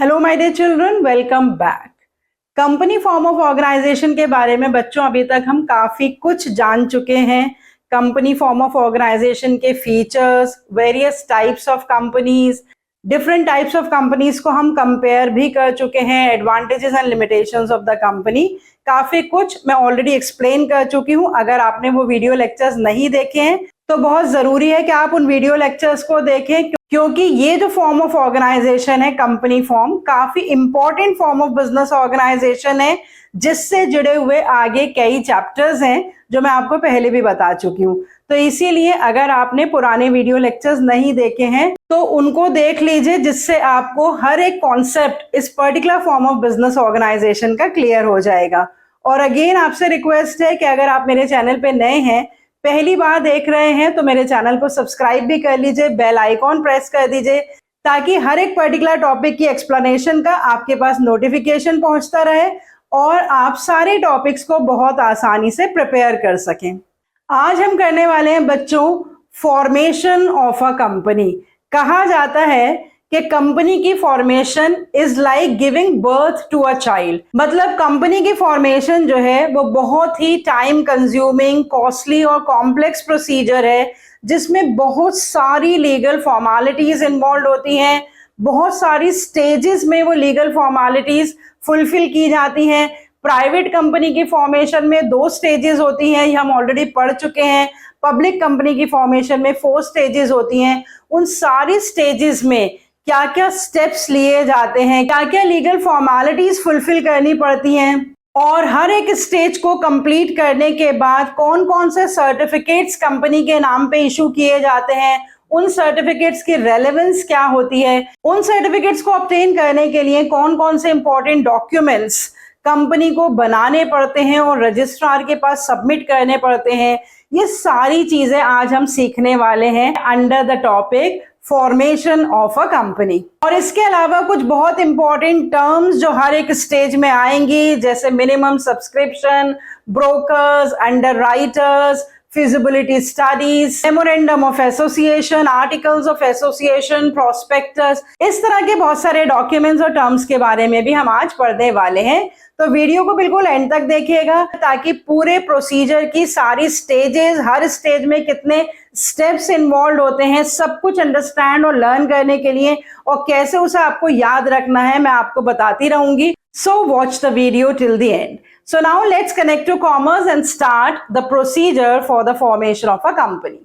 Hello my dear children, welcome back. Company form of organization के बारे में बच्चों अभी तक हम काफी कुछ जान चुके हैं। कंपनी फॉर्म ऑफ ऑर्गेनाइजेशन के features, various types of companies, different types of companies को हम कंपेयर भी कर चुके हैं, advantages and limitations of the company. काफी कुछ मैं ऑलरेडी एक्सप्लेन कर चुकी हूँ। अगर आपने वो वीडियो लेक्चर्स नहीं देखे हैं तो बहुत जरूरी है कि आप उन वीडियो लेक्चर्स को देखें, क्योंकि ये जो फॉर्म ऑफ ऑर्गेनाइजेशन है कंपनी फॉर्म, काफी important form of business organization है, जिससे जुड़े हुए आगे कई चैप्टर्स हैं जो मैं आपको पहले भी बता चुकी हूँ। तो इसीलिए अगर आपने पुराने वीडियो लेक्चर्स नहीं देखे हैं तो उनको देख लीजिए, जिससे आपको हर एक कॉन्सेप्ट इस particular form of business organization का क्लियर हो जाएगा। और अगेन आपसे रिक्वेस्ट है कि अगर आप मेरे चैनल पे नए हैं, पहली बार देख रहे हैं, तो मेरे चैनल को सब्सक्राइब भी कर लीजिए, बेल आइकॉन प्रेस कर दीजिए, ताकि हर एक पर्टिकुलर टॉपिक की एक्सप्लेनेशन का आपके पास नोटिफिकेशन पहुंचता रहे और आप सारे टॉपिक्स को बहुत आसानी से प्रिपेयर कर सकें। आज हम करने वाले हैं बच्चों फॉर्मेशन ऑफ अ कंपनी। कहा जाता है कि कंपनी की formation is like giving birth to a child. मतलब कंपनी की फॉर्मेशन जो है वो बहुत ही टाइम कंज्यूमिंग, कॉस्टली और कॉम्प्लेक्स प्रोसीजर है, जिसमें बहुत सारी लीगल फॉर्मेलिटीज इन्वॉल्व होती हैं। बहुत सारी स्टेजेस में वो लीगल फॉर्मेलिटीज फुलफिल की जाती हैं। प्राइवेट कंपनी की फॉर्मेशन में 2 स्टेजेस होती हैं, ये हम ऑलरेडी पढ़ चुके हैं। पब्लिक कंपनी की फॉर्मेशन में 4 स्टेजेस होती हैं। उन सारी स्टेजेस में क्या क्या स्टेप्स लिए जाते हैं, क्या क्या लीगल फॉर्मेलिटीज फुलफिल करनी पड़ती हैं, और हर एक स्टेज को कंप्लीट करने के बाद कौन कौन से सर्टिफिकेट्स कंपनी के नाम पे इशू किए जाते हैं, उन सर्टिफिकेट्स की रेलेवेंस क्या होती है, उन सर्टिफिकेट्स को ऑब्टेन करने के लिए कौन कौन से इंपॉर्टेंट डॉक्यूमेंट्स कंपनी को बनाने पड़ते हैं और रजिस्ट्रार के पास सबमिट करने पड़ते हैं। ये सारी चीजें आज हम सीखने वाले हैं under the topic formation of a company. और इसके अलावा कुछ बहुत इंपॉर्टेंट टर्म्स जो हर एक स्टेज में आएंगी, जैसे minimum subscription, brokers, underwriters, feasibility studies, memorandum of association, articles of association, prospectus, इस तरह के बहुत सारे डॉक्यूमेंट्स और टर्म्स के बारे में भी हम आज पढ़ने वाले हैं। तो वीडियो को बिल्कुल एंड तक देखिएगा, ताकि पूरे प्रोसीजर की सारी स्टेजेस, हर स्टेज में कितने स्टेप्स इन्वॉल्व होते हैं, सब कुछ अंडरस्टैंड और लर्न करने के लिए, और कैसे उसे आपको याद रखना है, मैं आपको बताती रहूंगी। So watch the video till the end. So now let's connect to commerce and start the procedure for the formation of a company.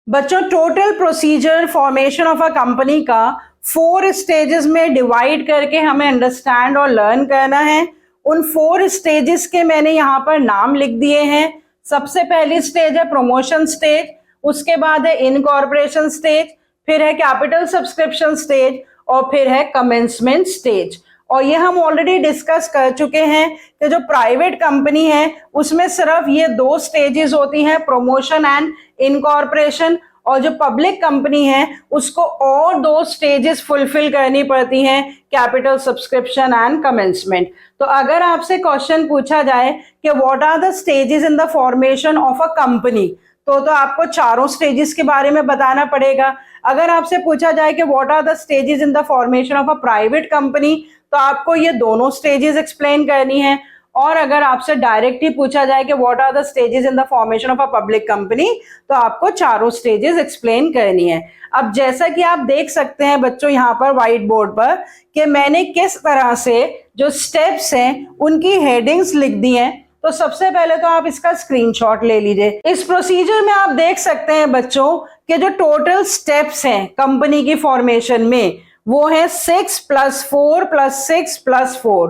बच्चों, total procedure formation of a company का 4 स्टेजेस में डिवाइड करके हमें understand और learn करना है। उन 4 stages के मैंने यहाँ पर नाम लिख दिए हैं। सबसे पहली स्टेज है प्रमोशन स्टेज, उसके बाद है इनकॉर्पोरेशन स्टेज, फिर है कैपिटल सब्सक्रिप्शन स्टेज, और फिर है कमेंसमेंट स्टेज। और ये हम ऑलरेडी डिस्कस कर चुके हैं कि जो प्राइवेट कंपनी है उसमें सिर्फ ये 2 स्टेजेस होती हैं, प्रमोशन एंड इनकॉर्पोरेशन, और जो पब्लिक कंपनी है उसको और 2 स्टेजेस फुलफिल करनी पड़ती हैं, कैपिटल सब्सक्रिप्शन एंड कमेंसमेंट। तो अगर आपसे क्वेश्चन पूछा जाए कि what are the stages in the formation of a company, तो आपको चारों स्टेजेस के बारे में बताना पड़ेगा। अगर आपसे पूछा जाए कि what are the stages in the formation of a private company, तो आपको ये दोनों स्टेजेस एक्सप्लेन करनी है। और अगर आपसे डायरेक्ट ही पूछा जाए कि what are the stages in the formation of a public company, तो आपको चारों स्टेजेस एक्सप्लेन करनी है। अब जैसा कि आप देख सकते हैं बच्चों यहाँ पर व्हाइट बोर्ड पर, कि मैंने किस तरह से जो स्टेप्स हैं उनकी हेडिंग्स लिख दी हैं। तो सबसे पहले तो आप इसका स्क्रीनशॉट ले लीजिए। इस प्रोसीजर में आप देख सकते हैं बच्चों कि जो टोटल स्टेप्स हैं कंपनी की फॉर्मेशन में, वो है 6 + 4 + 6 + 4।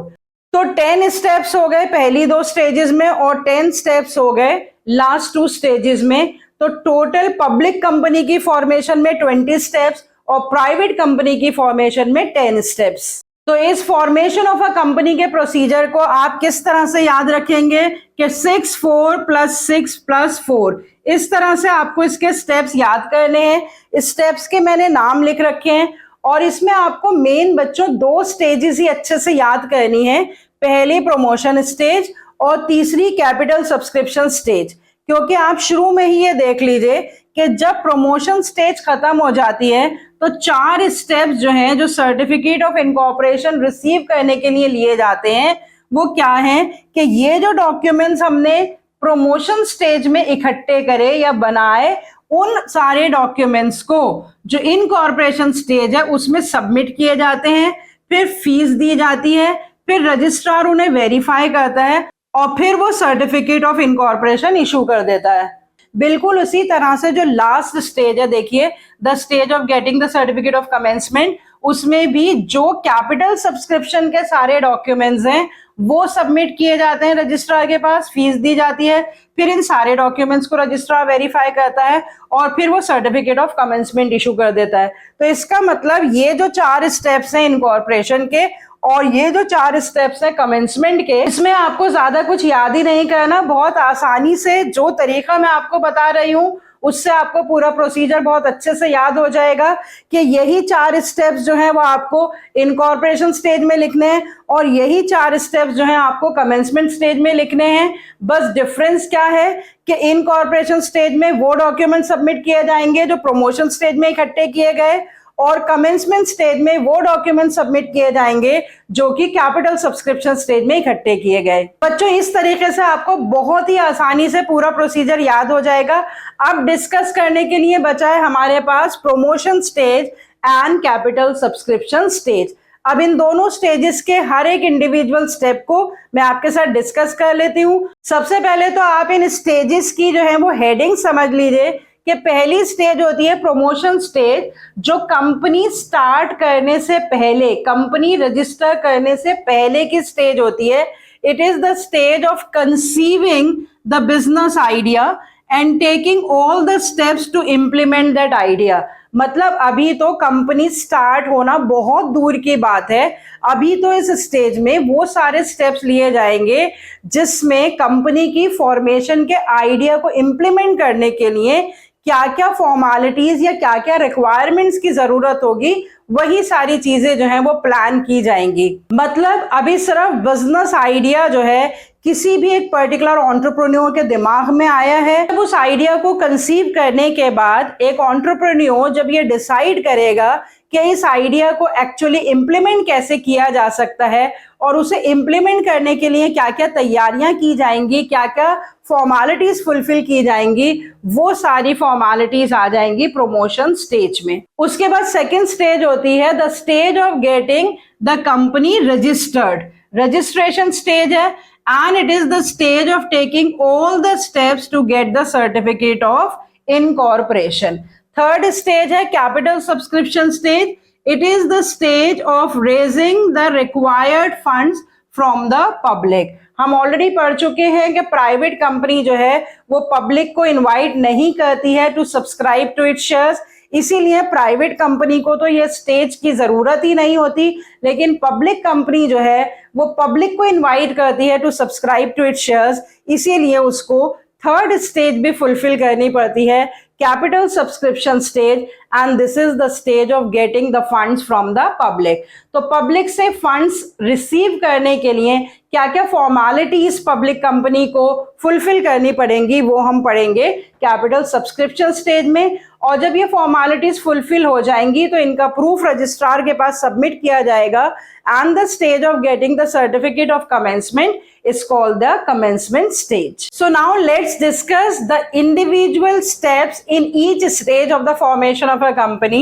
तो 10 स्टेप्स हो गए पहली 2 स्टेजेस में, और 10 स्टेप्स हो गए लास्ट 2 स्टेजेस में। तो टोटल पब्लिक कंपनी की फॉर्मेशन में 20 स्टेप्स और प्राइवेट कंपनी की फॉर्मेशन में 10 स्टेप्स। तो इस फॉर्मेशन ऑफ अ कंपनी के प्रोसीजर को आप किस तरह से याद रखेंगे कि 6 4 + 6 + 4, इस तरह से आपको इसके स्टेप्स याद करने हैं। स्टेप्स के मैंने नाम लिख रखे हैं, और इसमें आपको मेन बच्चों 2 स्टेजेस ही अच्छे से याद करनी है। पहली प्रमोशन स्टेज और तीसरी कैपिटल सब्सक्रिप्शन स्टेज। क्योंकि आप शुरू में ही ये देख लीजिए कि जब प्रमोशन स्टेज खत्म हो जाती है तो 4 स्टेप्स जो हैं, जो सर्टिफिकेट ऑफ इनकॉर्पोरेशन रिसीव करने के लिए लिए जाते हैं, वो क्या है कि ये जो डॉक्यूमेंट्स हमने प्रमोशन स्टेज में इकट्ठे करे या बनाए, उन सारे डॉक्यूमेंट्स को जो इनकॉर्पोरेशन स्टेज है उसमें सबमिट किए जाते हैं, फिर फीस दी जाती है, फिर रजिस्ट्रार उन्हें वेरीफाई करता है और फिर वो सर्टिफिकेट ऑफ इनकॉर्पोरेशन इशू कर देता है। बिल्कुल उसी तरह से जो लास्ट स्टेज है, देखिए the stage of getting the certificate of commencement, उसमें भी जो कैपिटल सब्सक्रिप्शन के सारे डॉक्यूमेंट्स हैं वो सबमिट किए जाते हैं रजिस्ट्रार के पास, फीस दी जाती है, फिर इन सारे डॉक्यूमेंट्स को रजिस्ट्रार वेरीफाई करता है और फिर वो सर्टिफिकेट ऑफ कमेंसमेंट इशू कर देता है। तो इसका मतलब ये जो 4 स्टेप्स हैं इनकॉर्पोरेशन के और ये जो 4 स्टेप्स हैं कमेंसमेंट के, इसमें आपको ज्यादा कुछ याद ही नहीं करना, बहुत आसानी से जो तरीका मैं आपको बता रही हूँ उससे आपको पूरा प्रोसीजर बहुत अच्छे से याद हो जाएगा कि यही 4 स्टेप्स जो हैं वो आपको इनकॉर्पोरेशन स्टेज में लिखने हैं और यही 4 स्टेप्स जो हैं आपको कमेंसमेंट स्टेज में लिखने हैं। बस डिफरेंस क्या है कि इनकॉर्पोरेशन स्टेज में वो डॉक्यूमेंट सबमिट किए जाएंगे जो प्रमोशन स्टेज में इकट्ठे किए गए और कमेंसमेंट स्टेज में वो डॉक्यूमेंट सबमिट किए जाएंगे जो कि कैपिटल सब्सक्रिप्शन स्टेज में इकट्ठे किए गए। बच्चों, इस तरीके से आपको बहुत ही आसानी से पूरा प्रोसीजर याद हो जाएगा। अब डिस्कस करने के लिए बचा है हमारे पास promotion stage and capital subscription stage. अब इन दोनों स्टेजेस के हर एक इंडिविजुअल स्टेप को मैं आपके साथ डिस्कस कर लेती हूँ। सबसे पहले तो आप इन स्टेजेस की जो है वो हेडिंग समझ लीजिए कि पहली स्टेज होती है प्रमोशन स्टेज, जो कंपनी स्टार्ट करने से पहले, कंपनी रजिस्टर करने से पहले की स्टेज होती है। It is the stage of conceiving the business idea and taking all the steps to implement that idea. मतलब अभी तो कंपनी स्टार्ट होना बहुत दूर की बात है, अभी तो इस स्टेज में वो सारे स्टेप्स लिए जाएंगे जिसमें कंपनी की फॉर्मेशन के आइडिया को इम्प्लीमेंट करने के लिए क्या क्या फॉर्मेलिटीज या क्या क्या रिक्वायरमेंट्स की जरूरत होगी, वही सारी चीजें जो हैं वो प्लान की जाएंगी। मतलब अभी सिर्फ बिजनेस आइडिया जो है किसी भी एक पर्टिकुलर एंटरप्रेन्योर के दिमाग में आया है, जब उस आइडिया को कंसीव करने के बाद एक एंटरप्रेन्योर जब ये डिसाइड करेगा कि इस आइडिया को एक्चुअली इम्प्लीमेंट कैसे किया जा सकता है और उसे इम्प्लीमेंट करने के लिए क्या क्या तैयारियां की जाएंगी, क्या क्या फॉर्मेलिटीज फुलफिल की जाएंगी, वो सारी फॉर्मेलिटीज आ जाएंगी प्रमोशन स्टेज में। उसके बाद सेकेंड स्टेज होती है the stage of getting the company registered. Registration stage है and it is the stage of taking all the steps to get the certificate of incorporation. Third stage है capital subscription stage. It is the stage of raising the required funds from the public. हम already पढ़ चुके हैं कि private company जो है वो public को इनवाइट नहीं करती है to subscribe to its shares, इसीलिए प्राइवेट कंपनी को तो ये स्टेज की जरूरत ही नहीं होती, लेकिन पब्लिक कंपनी जो है वो पब्लिक को इनवाइट करती है to subscribe to its shares, इसीलिए उसको थर्ड स्टेज भी फुलफिल करनी पड़ती है, capital subscription stage, and this is the stage of getting the funds from the public. तो पब्लिक से फंड्स रिसीव करने के लिए क्या क्या फॉर्मेलिटीज पब्लिक कंपनी को फुलफिल करनी पड़ेंगी वो हम पढ़ेंगे कैपिटल सब्सक्रिप्शन स्टेज में। और जब ये फॉर्मेलिटीज फुलफिल हो जाएंगी तो इनका प्रूफ रजिस्ट्रार के पास सबमिट किया जाएगा and the stage of getting the certificate of commencement is called the commencement stage. So now let's discuss the individual steps in each stage of the formation of a company.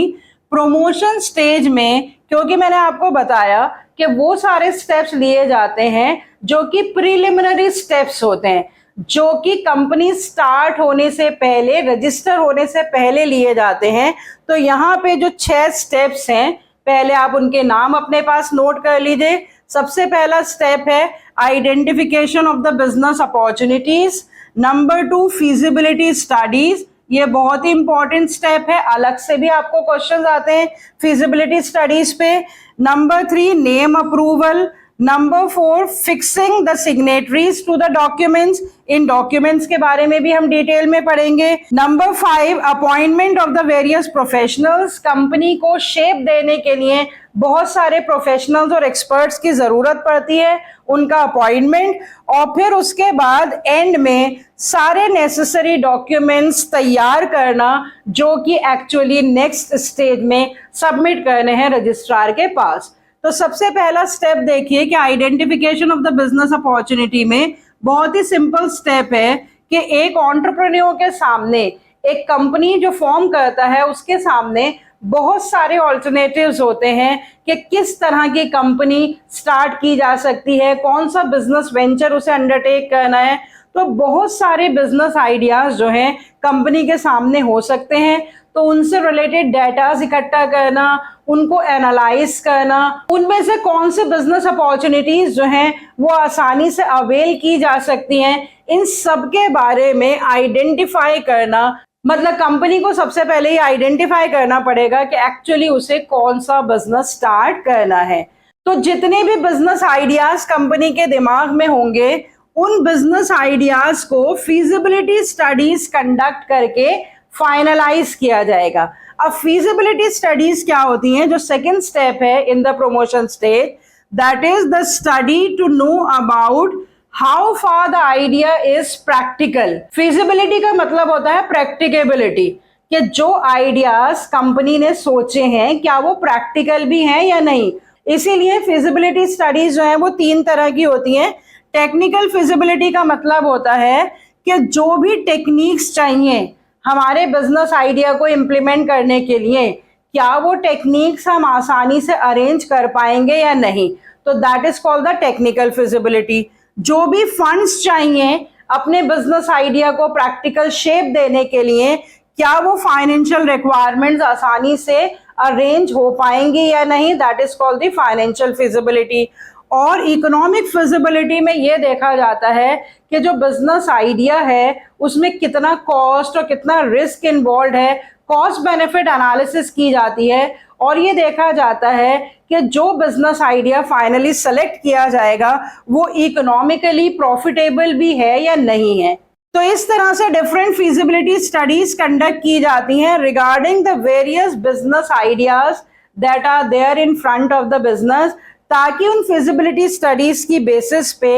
Promotion stage में क्योंकि मैंने आपको बताया कि वो सारे steps लिए जाते हैं जो कि preliminary steps होते हैं, जो कि कंपनी स्टार्ट होने से पहले, रजिस्टर होने से पहले लिए जाते हैं। तो यहाँ पे जो 6 स्टेप्स हैं, पहले आप उनके नाम अपने पास नोट कर लीजिए। सबसे पहला स्टेप है identification of the business opportunities. Number 2 feasibility studies, ये बहुत ही इंपॉर्टेंट स्टेप है, अलग से भी आपको क्वेश्चंस आते हैं फीजिबिलिटी स्टडीज पे। Number 3 name approval. Number 4, fixing the signatories to the documents, इन डॉक्यूमेंट्स के बारे में भी हम डिटेल में पढ़ेंगे। Number 5, appointment of the various professionals, company को शेप देने के लिए बहुत सारे प्रोफेशनल्स और एक्सपर्ट्स की जरूरत पड़ती है, उनका अपॉइंटमेंट, और फिर उसके बाद एंड में सारे नेसेसरी डॉक्यूमेंट्स तैयार करना जो कि एक्चुअली नेक्स्ट स्टेज में सबमिट करने हैं रजिस्ट्रार के पास। तो सबसे पहला स्टेप देखिए कि identification of the business opportunity में बहुत ही सिंपल स्टेप है कि एक एंटरप्रेन्योर के सामने, एक कंपनी जो फॉर्म करता है उसके सामने बहुत सारे ऑल्टरनेटिव्स होते हैं कि किस तरह की कंपनी स्टार्ट की जा सकती है, कौन सा बिजनेस वेंचर उसे अंडरटेक करना है। तो बहुत सारे बिजनेस आइडियाज जो हैं कंपनी के सामने हो सकते हैं, तो उनसे रिलेटेड डाटाज इकट्ठा करना, उनको एनालाइज करना, उनमें से कौन से बिजनेस अपॉर्चुनिटीज जो हैं वो आसानी से अवेल की जा सकती हैं, इन सब के बारे में आइडेंटिफाई करना। मतलब कंपनी को सबसे पहले ही आइडेंटिफाई करना पड़ेगा कि एक्चुअली उसे कौन सा बिजनेस स्टार्ट करना है। तो जितने भी बिजनेस आइडियाज कंपनी के दिमाग में होंगे उन बिजनेस आइडियाज को फीजिबिलिटी स्टडीज कंडक्ट करके फाइनलाइज किया जाएगा। अब फीजिबिलिटी स्टडीज क्या होती हैं? जो सेकंड स्टेप है in the promotion stage, that is the study to know about how far the idea is practical. Feasibility का मतलब होता है प्रैक्टिकेबिलिटी, कि जो आइडियाज कंपनी ने सोचे हैं क्या वो प्रैक्टिकल भी हैं या नहीं। इसीलिए फिजिबिलिटी स्टडीज जो है वो 3 तरह की होती हैं। टेक्निकल फिजिबिलिटी का मतलब होता है कि जो भी टेक्निक्स चाहिए हमारे बिजनेस आइडिया को इम्प्लीमेंट करने के लिए, क्या वो टेक्निक्स हम आसानी से अरेंज कर पाएंगे या नहीं, तो that is called the technical feasibility. जो भी फंड्स चाहिए अपने बिजनेस आइडिया को प्रैक्टिकल शेप देने के लिए, क्या वो फाइनेंशियल रिक्वायरमेंट्स आसानी से अरेंज हो पाएंगी या नहीं, that is called the financial feasibility. और इकोनॉमिक फिजिबिलिटी में ये देखा जाता है कि जो बिजनेस आइडिया है उसमें कितना कॉस्ट और कितना रिस्क इन्वॉल्व है, कॉस्ट बेनिफिट एनालिसिस की जाती है, और ये देखा जाता है कि जो बिजनेस आइडिया फाइनली सेलेक्ट किया जाएगा वो इकोनॉमिकली प्रॉफिटेबल भी है या नहीं है। तो इस तरह से डिफरेंट फिजिबिलिटी स्टडीज कंडक्ट की जाती हैं regarding the various business ideas that are there in front of the business, ताकि उन फिजिबिलिटी स्टडीज की बेसिस पे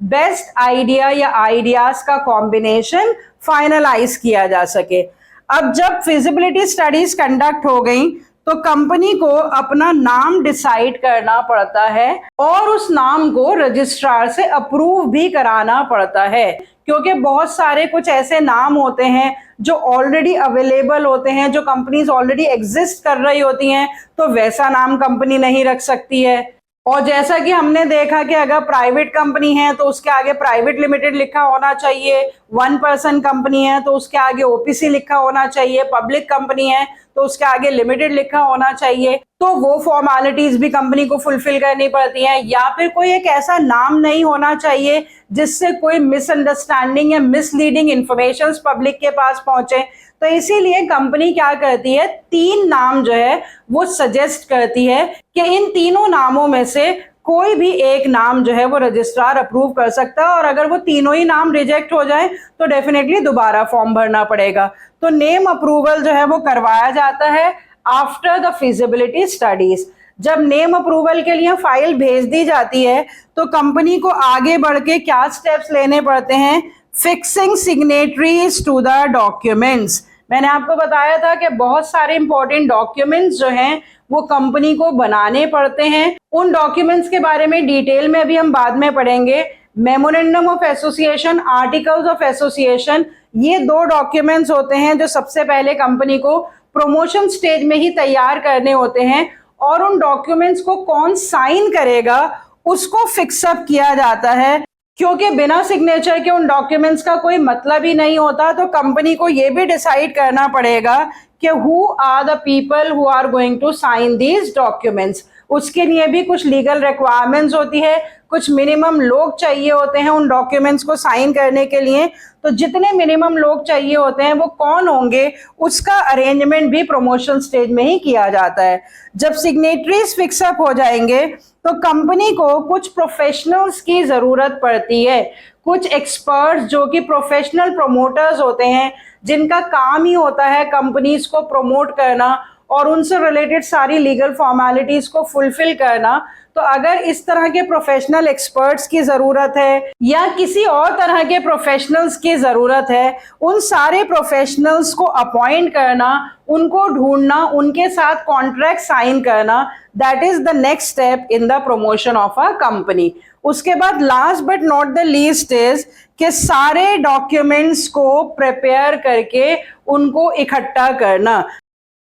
बेस्ट आइडिया या आइडियाज का कॉम्बिनेशन फाइनलाइज किया जा सके। अब जब फिजिबिलिटी स्टडीज कंडक्ट हो गई तो कंपनी को अपना नाम डिसाइड करना पड़ता है और उस नाम को रजिस्ट्रार से अप्रूव भी कराना पड़ता है, क्योंकि बहुत सारे कुछ ऐसे नाम होते हैं जो ऑलरेडी अवेलेबल होते हैं, जो कंपनीज ऑलरेडी एग्जिस्ट कर रही होती हैं, तो वैसा नाम कंपनी नहीं रख सकती है। और जैसा कि हमने देखा कि अगर प्राइवेट कंपनी है तो उसके आगे प्राइवेट लिमिटेड लिखा होना चाहिए, 1 पर्सन कंपनी है तो उसके आगे ओपीसी लिखा होना चाहिए, पब्लिक कंपनी है तो उसके आगे लिमिटेड लिखा होना चाहिए, तो वो फॉर्मेलिटीज भी कंपनी को फुलफिल करनी पड़ती हैं। या फिर कोई एक ऐसा नाम नहीं होना चाहिए जिससे कोई मिसअंडरस्टैंडिंग या मिसलीडिंग इंफॉर्मेशन पब्लिक के पास पहुंचे। तो इसीलिए कंपनी क्या करती है, 3 नाम जो है वो सजेस्ट करती है कि इन तीनों नामों में से कोई भी एक नाम जो है वो रजिस्ट्रार अप्रूव कर सकता है, और अगर वो तीनों ही नाम रिजेक्ट हो जाए तो डेफिनेटली दोबारा फॉर्म भरना पड़ेगा। तो नेम अप्रूवल जो है वो करवाया जाता है आफ्टर द फिजिबिलिटी स्टडीज। जब नेम अप्रूवल के लिए फाइल भेज दी जाती है तो कंपनी को आगे बढ़ के क्या स्टेप्स लेने पड़ते हैं, fixing signatories to the documents. मैंने आपको बताया था कि बहुत सारे इंपॉर्टेंट डॉक्यूमेंट्स जो हैं वो कंपनी को बनाने पड़ते हैं। उन डॉक्यूमेंट्स के बारे में डिटेल में अभी हम बाद में पढ़ेंगे। Memorandum of association, articles of association, ये 2 डॉक्यूमेंट्स होते हैं जो सबसे पहले कंपनी को प्रमोशन स्टेज में ही तैयार करने होते हैं, और उन डॉक्यूमेंट्स को कौन साइन करेगा उसको फिक्सअप किया जाता है, क्योंकि बिना सिग्नेचर के उन डॉक्यूमेंट्स का कोई मतलब ही नहीं होता। तो कंपनी को ये भी डिसाइड करना पड़ेगा कि who are the people who are going to sign these documents. उसके लिए भी कुछ लीगल रिक्वायरमेंट्स होती है, कुछ मिनिमम लोग चाहिए होते हैं उन डॉक्यूमेंट्स को साइन करने के लिए। तो जितने मिनिमम लोग चाहिए होते हैं वो कौन होंगे, उसका अरेंजमेंट भी प्रमोशन स्टेज में ही किया जाता है। जब सिग्नेटरीज फिक्सअप हो जाएंगे तो कंपनी को कुछ प्रोफेशनल्स की जरूरत पड़ती है, कुछ एक्सपर्ट्स जो कि प्रोफेशनल प्रमोटर्स होते हैं, जिनका काम ही होता है कंपनीज को प्रमोट करना और उनसे रिलेटेड सारी लीगल फॉर्मेलिटीज को फुलफिल करना। तो अगर इस तरह के प्रोफेशनल एक्सपर्ट्स की ज़रूरत है या किसी और तरह के प्रोफेशनल्स की ज़रूरत है, उन सारे प्रोफेशनल्स को अपॉइंट करना, उनको ढूंढना, उनके साथ कॉन्ट्रैक्ट साइन करना, that is the next step in the promotion of a company. उसके बाद last but not the least is कि सारे डॉक्यूमेंट्स को प्रिपेयर करके उनको इकट्ठा करना।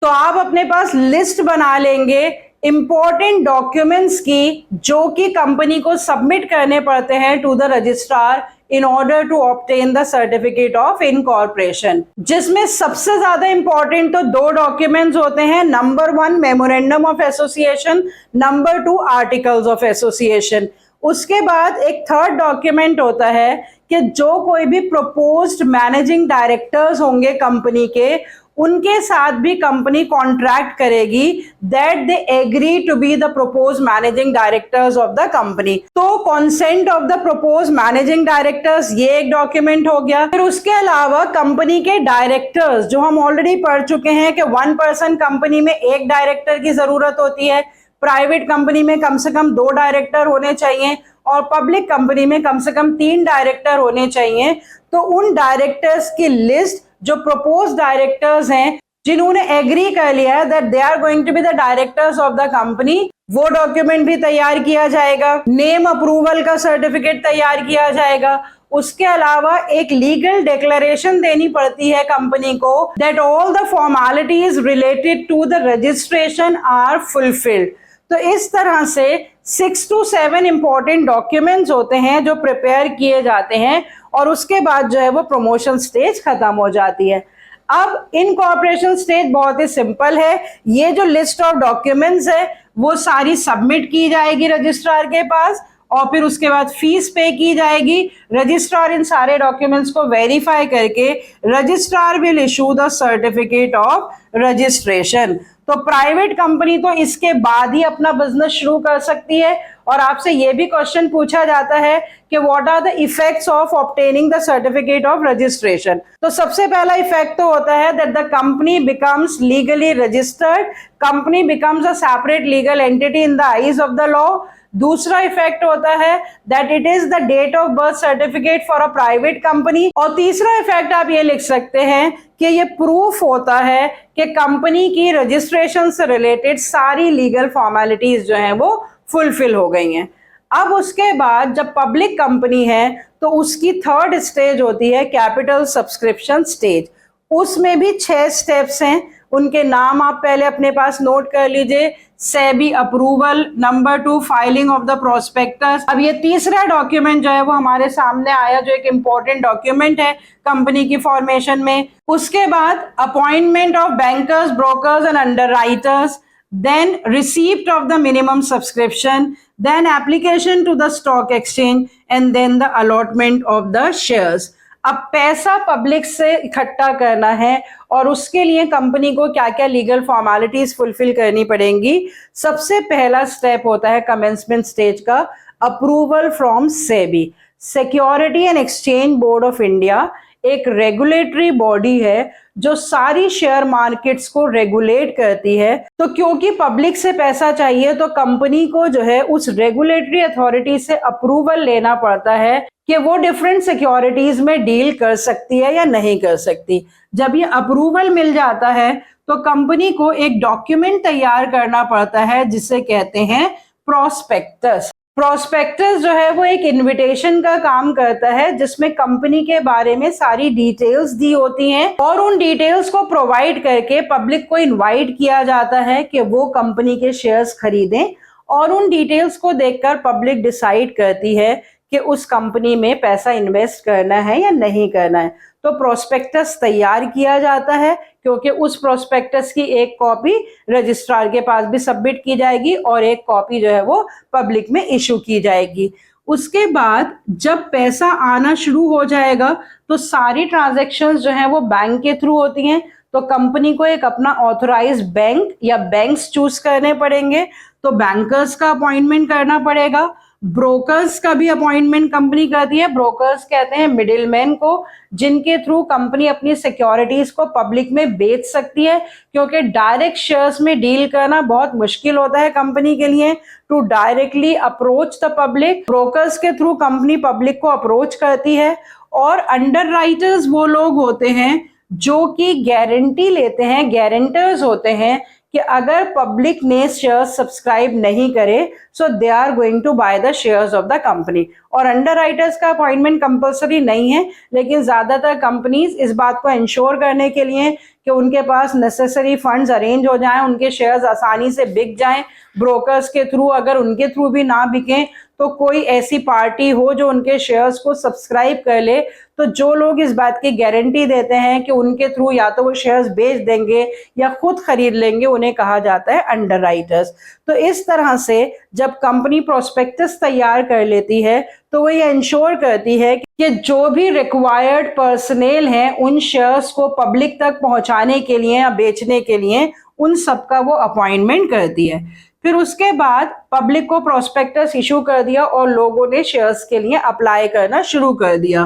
तो आप अपने पास लिस्ट बना लेंगे इंपॉर्टेंट डॉक्यूमेंट्स की जो कि कंपनी को सबमिट करने पड़ते हैं to the registrar in order to obtain the certificate of incorporation, जिसमें सबसे ज्यादा इंपॉर्टेंट तो दो डॉक्यूमेंट्स होते हैं। Number 1 memorandum of association, number 2 articles of association. उसके बाद एक थर्ड डॉक्यूमेंट होता है कि जो कोई भी प्रपोज्ड मैनेजिंग डायरेक्टर्स होंगे कंपनी के, उनके साथ भी कंपनी कॉन्ट्रैक्ट करेगी that they agree to be the propose managing directors of the company. तो consent of the propose managing directors, ये एक डॉक्यूमेंट हो गया। फिर उसके अलावा कंपनी के डायरेक्टर्स, जो हम ऑलरेडी पढ़ चुके हैं कि 1 पर्सन कंपनी में एक डायरेक्टर की जरूरत होती है, प्राइवेट कंपनी में कम से कम 2 डायरेक्टर होने चाहिए और पब्लिक कंपनी में कम से कम 3 डायरेक्टर होने चाहिए। तो उन डायरेक्टर्स की लिस्ट, जो प्रपोज डायरेक्टर्स हैं जिन्होंने एग्री कर लिया है that they are going to be the directors of the company, वो डॉक्यूमेंट भी तैयार किया जाएगा। नेम अप्रूवल का सर्टिफिकेट तैयार किया जाएगा। उसके अलावा एक लीगल डिक्लेरेशन देनी पड़ती है कंपनी को that all the formalities related to the registration are fulfilled. तो इस तरह से 6 to 7 इंपॉर्टेंट डॉक्यूमेंट्स होते हैं जो प्रिपेयर किए जाते हैं और उसके बाद जो है वो प्रमोशन स्टेज खत्म हो जाती है। अब इनकॉर्पोरेशन स्टेज बहुत ही सिंपल है। ये जो लिस्ट ऑफ डॉक्यूमेंट्स है वो सारी सबमिट की जाएगी रजिस्ट्रार के पास और फिर उसके बाद फीस पे की जाएगी। रजिस्ट्रार इन सारे डॉक्यूमेंट्स को वेरीफाई करके registrar will issue the certificate of registration. तो प्राइवेट कंपनी तो इसके बाद ही अपना बिजनेस शुरू कर सकती है। और आपसे ये भी क्वेश्चन पूछा जाता है कि what are the effects of obtaining the certificate of registration. तो सबसे पहला इफेक्ट तो होता है that the company becomes legally registered, company becomes a separate legal entity in the eyes of the law. दूसरा इफेक्ट होता है that it is the date of birth certificate for a private company. और तीसरा effect आप ये लिख सकते हैं कि ये प्रूफ होता है कि कंपनी की रजिस्ट्रेशन से रिलेटेड सारी लीगल फॉर्मेलिटीज जो हैं वो फुलफिल हो गई हैं। अब उसके बाद जब पब्लिक कंपनी है तो उसकी थर्ड स्टेज होती है कैपिटल सब्सक्रिप्शन स्टेज। उसमें भी 6 स्टेप्स हैं, उनके नाम आप पहले अपने पास नोट कर लीजिए। SEBI approval, number 2 filing of the prospectus. अब ये तीसरा डॉक्यूमेंट जो है वो हमारे सामने आया, जो एक इंपॉर्टेंट डॉक्यूमेंट है कंपनी की फॉर्मेशन में। उसके बाद appointment of bankers, brokers and underwriters, then receipt of the minimum subscription, then application to the stock exchange and then the allotment of the shares। अब पैसा पब्लिक से इकट्ठा करना है और उसके लिए कंपनी को क्या क्या लीगल फॉर्मेलिटीज फुलफिल करनी पड़ेंगी। सबसे पहला स्टेप होता है कमेंसमेंट स्टेज का, approval from SEBI. Security and exchange board of India एक रेगुलेटरी बॉडी है जो सारी शेयर मार्केट्स को रेगुलेट करती है। तो क्योंकि पब्लिक से पैसा चाहिए तो कंपनी को जो है उस रेगुलेटरी अथॉरिटी से अप्रूवल लेना पड़ता है कि वो डिफरेंट सिक्योरिटीज में डील कर सकती है या नहीं कर सकती। जब ये अप्रूवल मिल जाता है तो कंपनी को एक डॉक्यूमेंट तैयार करना पड़ता है जिसे कहते हैं प्रोस्पेक्टस। प्रोस्पेक्टस जो है वो एक इनविटेशन का काम करता है जिसमें कंपनी के बारे में सारी डिटेल्स दी होती हैं और उन डिटेल्स को प्रोवाइड करके पब्लिक को इनवाइट किया जाता है कि वो कंपनी के शेयर्स खरीदें और उन डिटेल्स को देखकर पब्लिक डिसाइड करती है कि उस कंपनी में पैसा इन्वेस्ट करना है या नहीं करना है। तो प्रोस्पेक्टस तैयार किया जाता है क्योंकि उस प्रोस्पेक्टस की एक कॉपी रजिस्ट्रार के पास भी सबमिट की जाएगी और एक कॉपी जो है वो पब्लिक में इशू की जाएगी। उसके बाद जब पैसा आना शुरू हो जाएगा तो सारी ट्रांजैक्शंस जो हैं वो बैंक के थ्रू होती हैं। तो कंपनी को एक अपना ऑथराइज्ड बैंक या बैंक्स चूज करने पड़ेंगे। तो बैंकर्स का अपॉइंटमेंट करना पड़ेगा। ब्रोकर्स का भी अपॉइंटमेंट कंपनी करती है। ब्रोकर्स कहते हैं मिडिलमैन को, जिनके थ्रू कंपनी अपनी सिक्योरिटीज को पब्लिक में बेच सकती है, क्योंकि डायरेक्ट शेयर्स में डील करना बहुत मुश्किल होता है कंपनी के लिए। To directly approach the public, brokers के थ्रू कंपनी पब्लिक को अप्रोच करती है। और अंडरराइटर्स वो लोग होते हैं जो कि गारंटी लेते हैं, गारंटर्स होते हैं कि अगर पब्लिक ने शेयर्स सब्सक्राइब नहीं करे so they are going to buy the shares of the company. और अंडरराइटर्स का अपॉइंटमेंट कंपलसरी नहीं है, लेकिन ज्यादातर कंपनीज इस बात को इंश्योर करने के लिए कि उनके पास नेसेसरी फंड्स अरेंज हो जाएं, उनके शेयर्स आसानी से बिक जाएं ब्रोकर्स के थ्रू, अगर उनके थ्रू भी ना बिकें तो कोई ऐसी पार्टी हो जो उनके शेयर्स को सब्सक्राइब कर ले। तो जो लोग इस बात की गारंटी देते हैं कि उनके थ्रू या तो वो शेयर्स बेच देंगे या खुद खरीद लेंगे, उन्हें कहा जाता है अंडरराइटर्स। तो इस तरह से जब कंपनी प्रोस्पेक्टस तैयार कर लेती है तो वो ये इंश्योर करती है कि जो भी रिक्वायर्ड पर्सनेल हैं उन शेयर्स को पब्लिक तक पहुंचाने के लिए या बेचने के लिए, उन सबका वो अपॉइंटमेंट करती है। फिर उसके बाद पब्लिक को प्रोस्पेक्टस इशू कर दिया और लोगों ने शेयर्स के लिए अप्लाई करना शुरू कर दिया।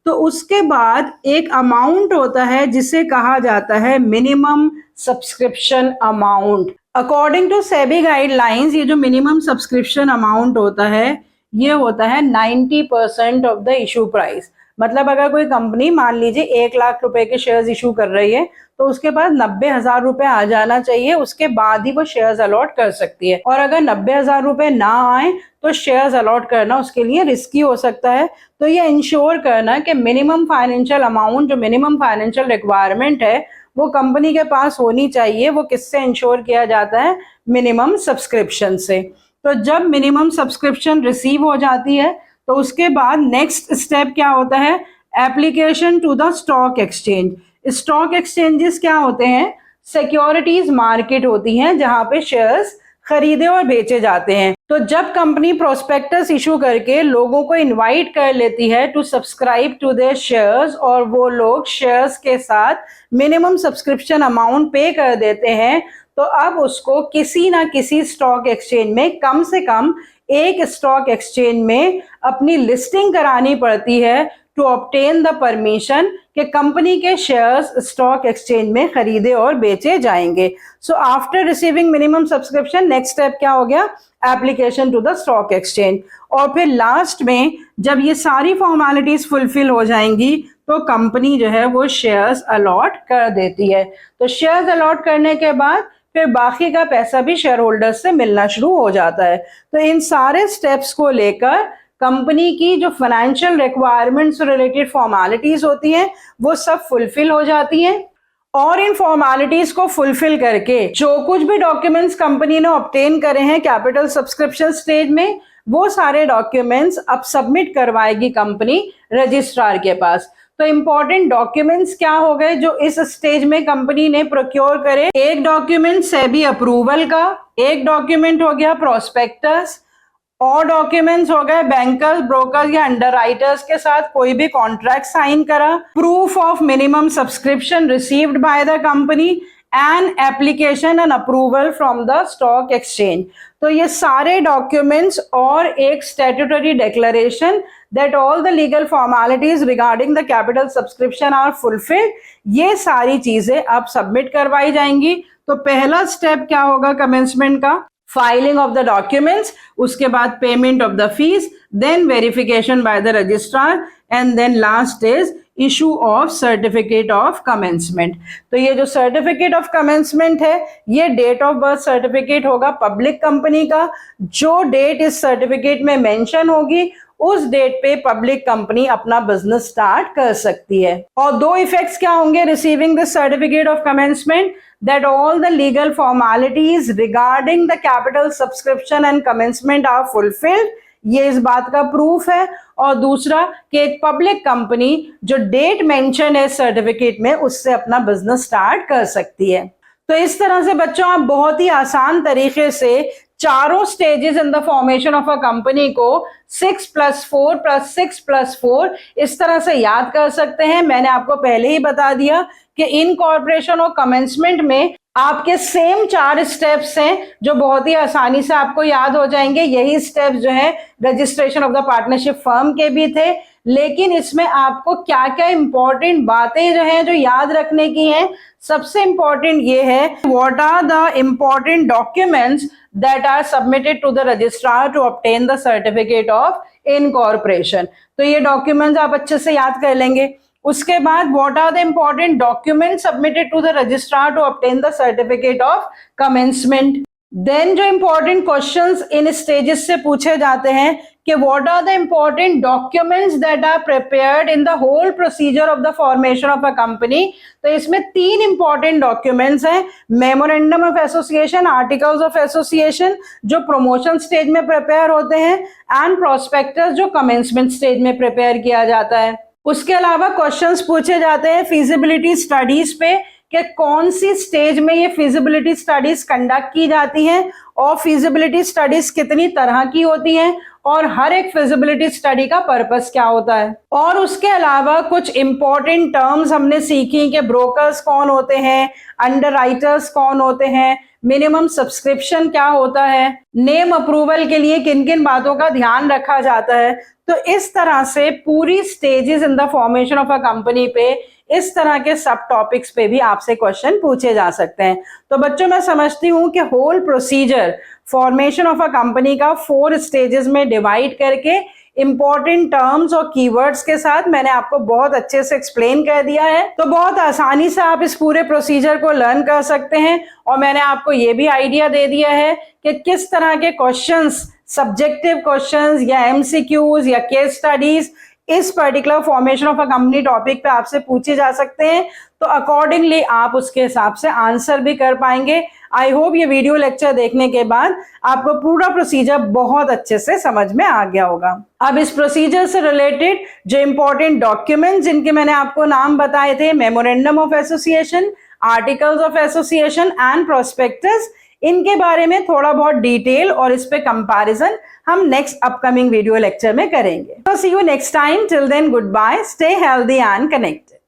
तो उसके बाद एक अमाउंट होता है जिसे कहा जाता है minimum subscription amount. According to SEBI guidelines, ये जो मिनिमम सब्सक्रिप्शन अमाउंट होता है ये होता है 90% ऑफ द इशू प्राइस। मतलब अगर कोई कंपनी मान लीजिए 1 लाख रुपए के शेयर्स इशू कर रही है तो उसके पास 90,000 रुपए आ जाना चाहिए, उसके बाद ही वो शेयर्स अलॉट कर सकती है। और अगर 90,000 रुपए ना आए तो शेयर्स अलॉट करना उसके लिए रिस्की हो सकता है। तो ये इंश्योर करना कि मिनिमम फाइनेंशियल अमाउंट, जो मिनिमम फाइनेंशियल रिक्वायरमेंट है वो कंपनी के पास होनी चाहिए। वो किससे इंश्योर किया जाता है? मिनिमम सब्सक्रिप्शन से। तो जब मिनिमम सब्सक्रिप्शन रिसीव हो जाती है तो उसके बाद नेक्स्ट स्टेप क्या होता है? Application to the stock exchange. Stock exchanges क्या होते हैं? सिक्योरिटीज मार्केट होती हैं जहां पे शेयर्स खरीदे और बेचे जाते हैं। तो जब कंपनी प्रोस्पेक्टस इशू करके लोगों को इनवाइट कर लेती है to subscribe to their shares और वो लोग शेयर्स के साथ मिनिमम सब्सक्रिप्शन अमाउंट पे कर देते हैं, तो अब उसको किसी ना किसी स्टॉक एक्सचेंज में, कम से कम एक स्टॉक एक्सचेंज में अपनी लिस्टिंग करानी पड़ती है टू ऑब्टेन द परमिशन कि कंपनी के शेयर्स स्टॉक एक्सचेंज में खरीदे और बेचे जाएंगे। So after receiving minimum subscription next step क्या हो गया? Application to the stock exchange. और फिर लास्ट में जब ये सारी फॉर्मेलिटीज फुलफिल हो जाएंगी तो कंपनी जो है वो शेयर्स अलॉट कर देती है। तो शेयर्स अलॉट करने के बाद फिर बाकी का पैसा भी शेयर होल्डर्स से मिलना शुरू हो जाता है। तो इन सारे स्टेप्स को लेकर कंपनी की जो फाइनेंशियल रिक्वायरमेंट्स से रिलेटेड फॉर्मेलिटीज होती हैं वो सब फुलफिल हो जाती हैं। और इन फॉर्मेलिटीज को फुलफिल करके जो कुछ भी डॉक्यूमेंट्स कंपनी ने ऑब्टेन करे हैं कैपिटल सब्सक्रिप्शन स्टेज में, वो सारे डॉक्यूमेंट्स अब सबमिट करवाएगी कंपनी रजिस्ट्रार के पास। तो इंपॉर्टेंट डॉक्यूमेंट्स क्या हो गए जो इस स्टेज में कंपनी ने प्रोक्योर करे? एक डॉक्यूमेंट सेबी अप्रूवल का, एक डॉक्यूमेंट हो गया प्रोस्पेक्टस, और डॉक्यूमेंट्स हो गए बैंकर्स, ब्रोकर्स या अंडरराइटर्स के साथ कोई भी कॉन्ट्रैक्ट साइन करा, proof of minimum subscription received by the company and application and approval from the stock exchange. तो ये सारे डॉक्यूमेंट्स और एक statutory declaration that all the legal formalities regarding the capital subscription are fulfilled, ये सारी चीजें अब सबमिट करवाई जाएंगी। तो पहला स्टेप क्या होगा कमेंसमेंट का? फाइलिंग ऑफ द डॉक्यूमेंट्स, उसके बाद payment of the fees, then verification by the registrar and then last is issue of certificate of commencement. तो ये जो सर्टिफिकेट ऑफ कमेंसमेंट है ये डेट ऑफ बर्थ सर्टिफिकेट होगा पब्लिक कंपनी का। जो डेट इस सर्टिफिकेट में मेंशन होगी उस डेट पे पब्लिक कंपनी अपना बिजनेस स्टार्ट कर सकती है। और दो इफेक्ट्स क्या होंगे receiving this certificate of commencement? that all the legal formalities regarding the capital subscription and commencement are fulfilled, ये इस बात का प्रूफ है। और दूसरा कि एक पब्लिक कंपनी जो डेट मेंशन है सर्टिफिकेट में उससे अपना बिजनेस स्टार्ट कर सकती है। तो इस तरह से बच्चों आप बहुत ही आसान तरीके से चारों stages in the formation of a company को 6+4 + 6+4 इस तरह से याद कर सकते हैं। मैंने आपको पहले ही बता दिया कि इनकॉर्पोरेशन और कमेंसमेंट में आपके सेम 4 स्टेप्स हैं जो बहुत ही आसानी से आपको याद हो जाएंगे। यही स्टेप्स जो है registration of the partnership firm के भी थे, लेकिन इसमें आपको क्या क्या इंपॉर्टेंट बातें जो हैं जो याद रखने की हैं। सबसे इंपॉर्टेंट ये है, what are the important documents that are submitted to the registrar to obtain the certificate of incorporation. तो ये डॉक्यूमेंट्स आप अच्छे से याद कर लेंगे। उसके बाद what are the important document submitted to the registrar to obtain the certificate of commencement. Then जो इंपॉर्टेंट क्वेश्चंस इन स्टेजेस से पूछे जाते हैं कि what are the important documents that are prepared in the whole procedure of the formation of a company. तो इसमें 3 important documents हैं, memorandum of association, articles of association जो प्रमोशन स्टेज में प्रिपेयर होते हैं, एंड प्रोस्पेक्टस जो commencement stage में prepare किया जाता है। उसके अलावा क्वेश्चंस पूछे जाते हैं फिजिबिलिटी स्टडीज पे कि कौन सी स्टेज में ये फिजिबिलिटी स्टडीज कंडक्ट की जाती हैं और फिजिबिलिटी स्टडीज कितनी तरह की होती हैं और हर एक फिजिबिलिटी स्टडी का पर्पस क्या होता है। और उसके अलावा कुछ इंपॉर्टेंट टर्म्स हमने सीखी कि ब्रोकर्स कौन होते हैं, अंडरराइटर्स कौन होते हैं, मिनिमम सब्सक्रिप्शन क्या होता है, नेम अप्रूवल के लिए किन किन बातों का ध्यान रखा जाता है। तो इस तरह से पूरी stages in the formation of a company पे इस तरह के सब टॉपिक्स पे भी आपसे क्वेश्चन पूछे जा सकते हैं। तो बच्चों मैं समझती हूँ कि whole procedure formation of a company का 4 स्टेजेस में डिवाइड करके इंपॉर्टेंट टर्म्स और कीवर्ड्स के साथ मैंने आपको बहुत अच्छे से एक्सप्लेन कर दिया है। तो बहुत आसानी से आप इस पूरे प्रोसीजर को लर्न कर सकते हैं और मैंने आपको ये भी आइडिया दे दिया है कि किस तरह के क्वेश्चंस, सब्जेक्टिव क्वेश्चंस या एमसीक्यूज या केस स्टडीज इस particular formation of a company topic पे आपसे पूछे जा सकते हैं। तो अकॉर्डिंगली आप उसके हिसाब से आंसर भी कर पाएंगे। आई होप ये वीडियो लेक्चर देखने के बाद आपको पूरा प्रोसीजर बहुत अच्छे से समझ में आ गया होगा। अब इस प्रोसीजर से रिलेटेड जो इंपॉर्टेंट डॉक्यूमेंट्स जिनके मैंने आपको नाम बताए थे, memorandum of association, articles of association and prospectus, इनके बारे में थोड़ा बहुत डिटेल और इस पे कंपैरिजन हम नेक्स्ट अपकमिंग वीडियो लेक्चर में करेंगे। तो see you next time, till then good bye, stay healthy and connected.